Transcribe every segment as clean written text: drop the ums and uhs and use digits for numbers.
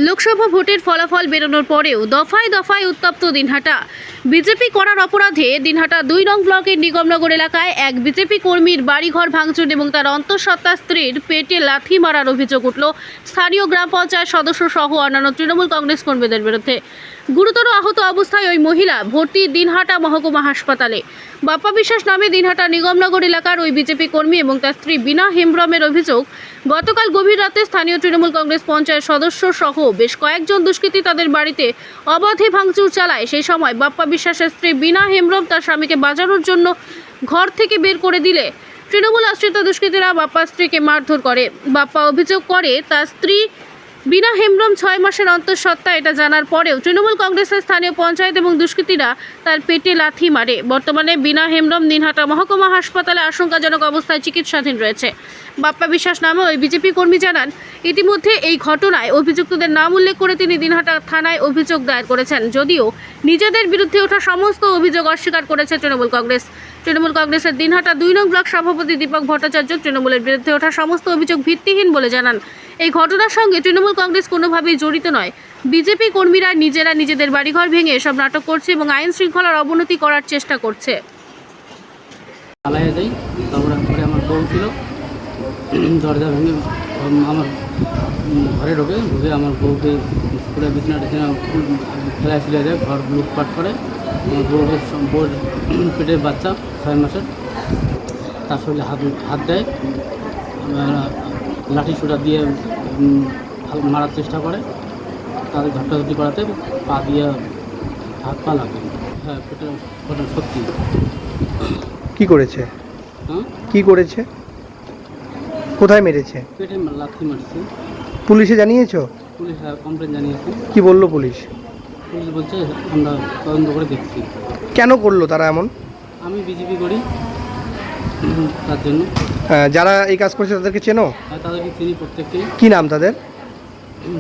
লোকসভা ভোটের ফলাফল বেরোনোর পরেও দফায় দফায় উত্তপ্ত দিনহাটা। বিজেপি করার অপরাধে দিনহাটা 2 নং ব্লকের নিগমনগর এলাকায় এক বিজেপি কর্মীর বাড়িঘর ভাঙচুর এবং তার অন্তঃসত্ত্বা স্ত্রীর পেটে লাথি মারার অভিযোগ উঠল স্থানীয় গ্রাম পঞ্চায়েত সদস্য সহ অন্যান্য তৃণমূল কংগ্রেস কর্মীদের বিরুদ্ধে। গুরুতর আহত অবস্থায় ওই মহিলা ভর্তি দিনহাটা মহকুমা হাসপাতালে। বাপ্পা বিশ্বাস নামে দিনহাটা নিগমনগর এলাকার ওই বিজেপি কর্মী এবং তার স্ত্রী বিনা হেমব্রমের অভিযোগ, গতকাল গভীর রাতে স্থানীয় তৃণমূল কংগ্রেস পঞ্চায়েত সদস্য সহ বেশ কয়েকজন দুষ্কৃতী তাদের বাড়িতে অবাধে ভাঙচুর চালায়। সেই সময় বাপ্পা বিশ্বাসের স্ত্রী বিনা হেমব্রম তার স্বামীকে বাঁচানোর জন্য ঘর থেকে বের করে দিলে তৃণমূল আশ্রিত দুষ্কৃতীরা বাপ্পার স্ত্রীকে মারধর করে। বাপ্পা অভিযোগ করে তার স্ত্রী বিনা হেমব্রম 6 মাসের অন্তঃসত্ত্বা। এটা জানার পরেও তৃণমূল কংগ্রেসের স্থানীয় পঞ্চায়েত এবং দুষ্কৃতীরা তার পেটে লাথি মারে। বর্তমানে বিনা হেমব্রম দিনহাটা মহকুমা হাসপাতালে আশঙ্কাজনক অবস্থায় চিকিৎসাধীন রয়েছে। বাপ্পা বিশ্বাস নামে ওই বিজেপি কর্মী জানান, ইতিমধ্যে এই ঘটনায় অভিযুক্তদের নাম উল্লেখ করে তিনি দিনহাটা থানায় অভিযোগ দায়ের করেছেন। যদিও নিজেদের বিরুদ্ধে ওঠা সমস্ত অভিযোগ অস্বীকার করেছে তৃণমূল কংগ্রেস। তৃণমূল কংগ্রেসের দিনহাটা 2 নং ব্লক সভাপতি দীপক ভট্টাচার্য তৃণমূলের বিরুদ্ধে ওঠা সমস্ত অভিযোগ ভিত্তিহীন বলে জানান। এই ঘটনার সঙ্গে তৃণমূল কংগ্রেস কোনোভাবেই জড়িত নয়। বিজেপি কর্মীরা নিজেরা নিজেদের বাড়িঘর ভেঙে এসব নাটক করছে এবং আইন শৃঙ্খলার অবনতি করার চেষ্টা করছে। তারপরে আমার বউ ছিল, দরজা ভেঙে আমার ঘরে ঢোকে আমার বউকে পুরো বিছানা টিছানা ফেলায় ফেলে যায়, ঘর লুটপাট করে। আমার বউর পেটের বাচ্চা 6 মাসের, তার শরীরে হাত দেয়, লাঠি সোটা দিয়ে মারার চেষ্টা করে। তাদের ঝট্টাঝটি করাতে পা দিয়ে হাত পা লাগে। হ্যাঁ, পেটের ঘটনা সত্যি। কি করেছে? হ্যাঁ, কি করেছে? কোথায় মেরেছে? পেটে লাথি মারছে। পুলিশে জানিয়েছো? পুলিশ কমপ্লেন জানিয়েছে। কি বললো পুলিশ? পুলিশ বলছে আমরা তদন্ত করে দেখছি। কেন করলো তারা এমন? আমি বিজেপি করি, তার জন্য। যারা এই কাজ করছে তাদেরকে চেনো? তাদেরকে চিনি প্রত্যেককেই। কি নাম তাদের?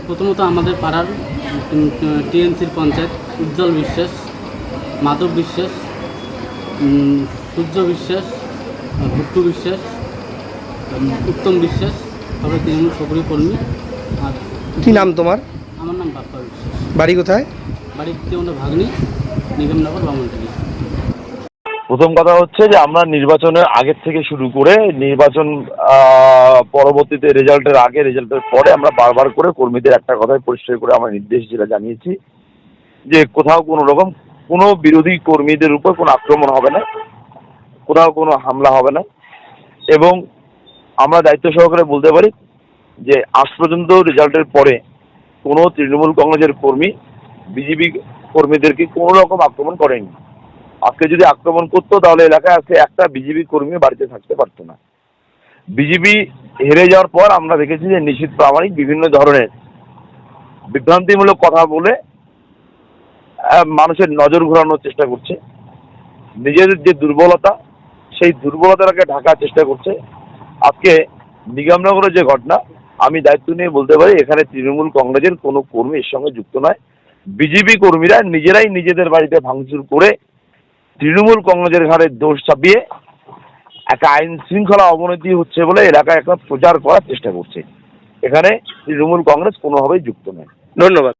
প্রথমত আমাদের পাড়ার টিএনসির পঞ্চায়েত উজ্জ্বল বিশ্বাস, মাধব বিশ্বাস, সূর্য বিশ্বাস, ভুট্টু বিশ্বাস, উত্তম বিশ্বাস, সবাই তৃণমূল সক্রিয় কর্মী। আর কি নাম তোমার? আমার নাম বাপ্পা বিশ্বাস। বাড়ি কোথায়? বাড়ি দ্বিতীয় ভাগ্নি, নিগমনগর বামনটালি। প্রথম কথা হচ্ছে যে আমরা নির্বাচনের আগের থেকে শুরু করে নির্বাচন পরবর্তীতে রেজাল্টের আগে রেজাল্টের পরে আমরা বারবার করে কর্মীদের একটা কথাই পরিষ্কার করে আমরা নির্দেশ যেটা জানিয়েছি যে কোথাও কোনো রকম কোনো বিরোধী কর্মীদের উপর কোনো আক্রমণ হবে না, কোথাও কোনো হামলা হবে না। এবং আমরা দায়িত্ব সহকারে বলতে পারি যে আজ পর্যন্ত রেজাল্টের পরে কোনো তৃণমূল কংগ্রেসের কর্মী বিজেপি কর্মীদেরকে কোনো রকম আক্রমণ করেনি। আজকে যদি আক্রমণ করতো তাহলে এলাকায় আজকে একটা বিজেপি কর্মী বাড়িতে থাকতে পারতো না। বিজেপি হেরে যাওয়ার পর আমরা দেখেছি যে নিশীথ প্রামাণিক বিভিন্ন ধরনের বিভ্রান্তিমূলক কথা বলে মানুষের নজর ঘোরানোর চেষ্টা করছে, নিজেদের যে দুর্বলতা সেই দুর্বলতাটাকে ঢাকার চেষ্টা করছে। আজকে নিগমনগরের যে ঘটনা, আমি দায়িত্ব নিয়ে বলতে পারি এখানে তৃণমূল কংগ্রেসের কোনো কর্মী এর সঙ্গে যুক্ত নয়। বিজেপি কর্মীরা নিজেরাই নিজেদের বাড়িতে ভাঙচুর করে তৃণমূল কংগ্রেসের ঘাড়ে দোষ চাপিয়ে একটা আইন শৃঙ্খলা অবনতি হচ্ছে বলে এলাকায় একটা প্রচার করার চেষ্টা করছে। এখানে তৃণমূল কংগ্রেস কোনোভাবেই যুক্ত নয়। ধন্যবাদ।